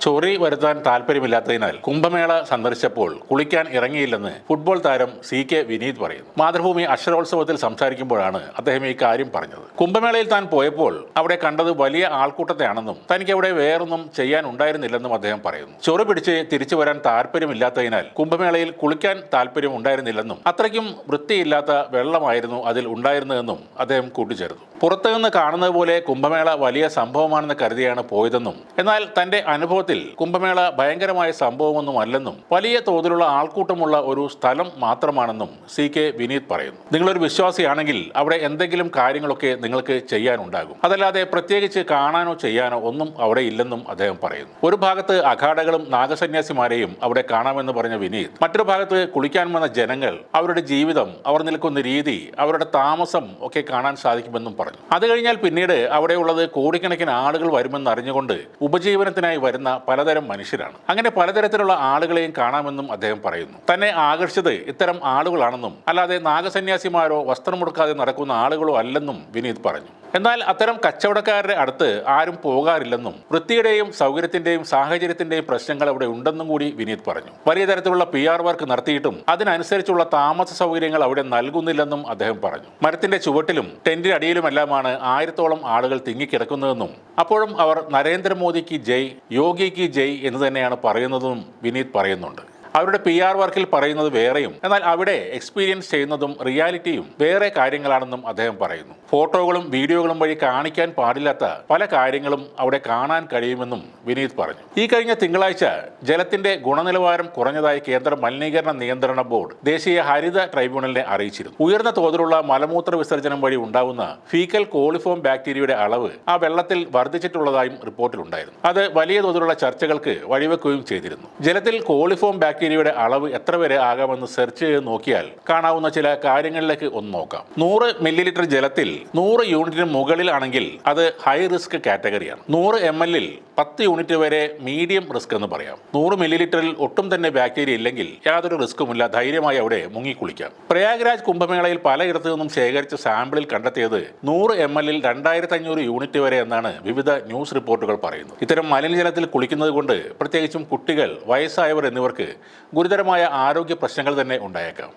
ചൊറി വരുത്താൻ താല്പര്യമില്ലാത്തതിനാൽ കുംഭമേള സന്ദർശിച്ചപ്പോൾ കുളിക്കാൻ ഇറങ്ങിയില്ലെന്ന് ഫുട്ബോൾ താരം CK വിനീത് പറയുന്നു. മാതൃഭൂമി അക്ഷരോത്സവത്തിൽ സംസാരിക്കുമ്പോഴാണ് അദ്ദേഹം ഈ കാര്യം പറഞ്ഞത്. കുംഭമേളയിൽ താൻ പോയപ്പോൾ അവിടെ കണ്ടത് വലിയ ആൾക്കൂട്ടത്തെയാണെന്നും തനിക്ക് അവിടെ വേറൊന്നും ചെയ്യാൻ ഉണ്ടായിരുന്നില്ലെന്നും അദ്ദേഹം പറയുന്നു. ചൊറി പിടിച്ച് തിരിച്ചു വരാൻ താല്പര്യമില്ലാത്തതിനാൽ കുംഭമേളയിൽ കുളിക്കാൻ താല്പര്യം ഉണ്ടായിരുന്നില്ലെന്നും അത്രയ്ക്കും വൃത്തിയില്ലാത്ത വെള്ളമായിരുന്നു അതിൽ ഉണ്ടായിരുന്നതെന്നും അദ്ദേഹം കൂട്ടിച്ചേർത്തു. പുറത്തുനിന്ന് കാണുന്നത് പോലെ കുംഭമേള വലിയ സംഭവമാണെന്ന് കരുതിയാണ് പോയതെന്നും എന്നാൽ തന്റെ അനുഭവത്തിൽ കുംഭമേള ഭയങ്കരമായ സംഭവമൊന്നും അല്ലെന്നും വലിയ തോതിലുള്ള ആൾക്കൂട്ടമുള്ള ഒരു സ്ഥലം മാത്രമാണെന്നും CK വിനീത് പറയുന്നു. നിങ്ങളൊരു വിശ്വാസിയാണെങ്കിൽ അവിടെ എന്തെങ്കിലും കാര്യങ്ങളൊക്കെ നിങ്ങൾക്ക് ചെയ്യാനുണ്ടാകും. അതല്ലാതെ പ്രത്യേകിച്ച് കാണാനോ ചെയ്യാനോ ഒന്നും അവിടെ ഇല്ലെന്നും അദ്ദേഹം പറയുന്നു. ഒരു ഭാഗത്ത് അഖാഡകളും നാഗസന്യാസിമാരെയും അവിടെ കാണാമെന്ന് പറഞ്ഞ വിനീത് മറ്റൊരു ഭാഗത്ത് കുളിക്കാൻ വന്ന ജനങ്ങൾ, അവരുടെ ജീവിതം, അവർ നിൽക്കുന്ന രീതി, അവരുടെ താമസം ഒക്കെ കാണാൻ സാധിക്കുമെന്നും പറഞ്ഞു. അത് കഴിഞ്ഞാൽ പിന്നീട് അവിടെയുള്ളത് കോടിക്കണക്കിന് ആളുകൾ വരുമെന്ന് അറിഞ്ഞുകൊണ്ട് ഉപജീവനത്തിനായി വരുന്ന പലതരം മനുഷ്യരാണ്. അങ്ങനെ പലതരത്തിലുള്ള ആളുകളെയും കാണാമെന്നും അദ്ദേഹം പറയുന്നു. തന്നെ ആകർഷിച്ചത് ഇത്തരം ആളുകളാണെന്നും അല്ലാതെ നാഗസന്യാസിമാരോ വസ്ത്രമുടുക്കാതെ നടക്കുന്ന ആളുകളോ അല്ലെന്നും വിനീത് പറഞ്ഞു. എന്നാൽ അത്തരം കച്ചവടക്കാരുടെ അടുത്ത് ആരും പോകാറില്ലെന്നും വൃത്തിയുടെയും സൗകര്യത്തിന്റെയും സാഹചര്യത്തിന്റെയും പ്രശ്നങ്ങൾ അവിടെ ഉണ്ടെന്നും കൂടി വിനീത് പറഞ്ഞു. വലിയ തരത്തിലുള്ള PR വർക്ക് നടത്തിയിട്ടും അതിനനുസരിച്ചുള്ള താമസ സൗകര്യങ്ങൾ അവിടെ നൽകുന്നില്ലെന്നും അദ്ദേഹം പറഞ്ഞു. മരത്തിന്റെ ചുവട്ടിലും ടെന്റിനടിയിലുമെല്ലാമാണ് 1000-ഓളം ആളുകൾ തിങ്ങിക്കിടക്കുന്നതെന്നും അപ്പോഴും അവർ നരേന്ദ്രമോദിക്ക് ജയ്, യോഗിക്ക് ജയ് എന്ന് തന്നെയാണ് പറയുന്നതെന്നും വിനീത് പറയുന്നുണ്ട്. അവരുടെ PR വർക്കിൽ പറയുന്നത് വേറെയും എന്നാൽ അവിടെ എക്സ്പീരിയൻസ് ചെയ്യുന്നതും റിയാലിറ്റിയും വേറെ കാര്യങ്ങളാണെന്നും അദ്ദേഹം പറയുന്നു. ഫോട്ടോകളും വീഡിയോകളും വഴി കാണിക്കാൻ പാടില്ലാത്ത പല കാര്യങ്ങളും അവിടെ കാണാൻ കഴിയുമെന്നും വിനീത് പറഞ്ഞു. ഈ കഴിഞ്ഞ തിങ്കളാഴ്ച ജലത്തിന്റെ ഗുണനിലവാരം കുറഞ്ഞതായി കേന്ദ്ര മലിനീകരണ നിയന്ത്രണ ബോർഡ് ദേശീയ ഹരിത ട്രൈബ്യൂണലിനെ അറിയിച്ചിരുന്നു. ഉയർന്ന തോതിലുള്ള മലമൂത്ര വിസർജനം വഴി ഉണ്ടാകുന്ന ഫീക്കൽ കോളിഫോം ബാക്ടീരിയയുടെ അളവ് ആ വെള്ളത്തിൽ വർദ്ധിച്ചിട്ടുള്ളതായും റിപ്പോർട്ടിലുണ്ടായിരുന്നു. അത് വലിയ തോതിലുള്ള ചർച്ചകൾക്ക് വഴിവെക്കുകയും ചെയ്തിരുന്നു. ജലത്തിൽ കോളിഫോം ബാക്ടീരിയയുടെ അളവ് എത്ര വരെ ആകാമെന്ന് സെർച്ച് ചെയ്ത് നോക്കിയാൽ കാണാവുന്ന ചില കാര്യങ്ങളിലേക്ക് ഒന്ന് നോക്കാം. 100 മില്ലി ജലത്തിൽ 100 യൂണിറ്റിന് മുകളിലാണെങ്കിൽ അത് ഹൈ റിസ്ക് കാറ്റഗറിയാണ്. 100 ml 10 യൂണിറ്റ് വരെ മീഡിയം റിസ്ക് എന്ന് പറയാം. 100 മില്ലി ഒട്ടും തന്നെ ബാക്ടീരിയ ഇല്ലെങ്കിൽ യാതൊരു റിസ്ക്കുമില്ല, ധൈര്യമായി അവിടെ മുങ്ങിക്കുളിക്കാം. പ്രയാഗ്രാജ് കുംഭമേളയിൽ പലയിടത്തു നിന്നും ശേഖരിച്ച സാമ്പിളിൽ കണ്ടെത്തിയത് 100 ml 2500 യൂണിറ്റ് വരെ എന്നാണ് വിവിധ ന്യൂസ് റിപ്പോർട്ടുകൾ പറയുന്നത്. ഇത്തരം മലിനജലത്തിൽ കുളിക്കുന്നത് കൊണ്ട് പ്രത്യേകിച്ചും കുട്ടികൾ, വയസ്സായവർ എന്നിവർക്ക് ഗുരുതരമായ ആരോഗ്യ പ്രശ്നങ്ങൾ തന്നെ ഉണ്ടായേക്കാം.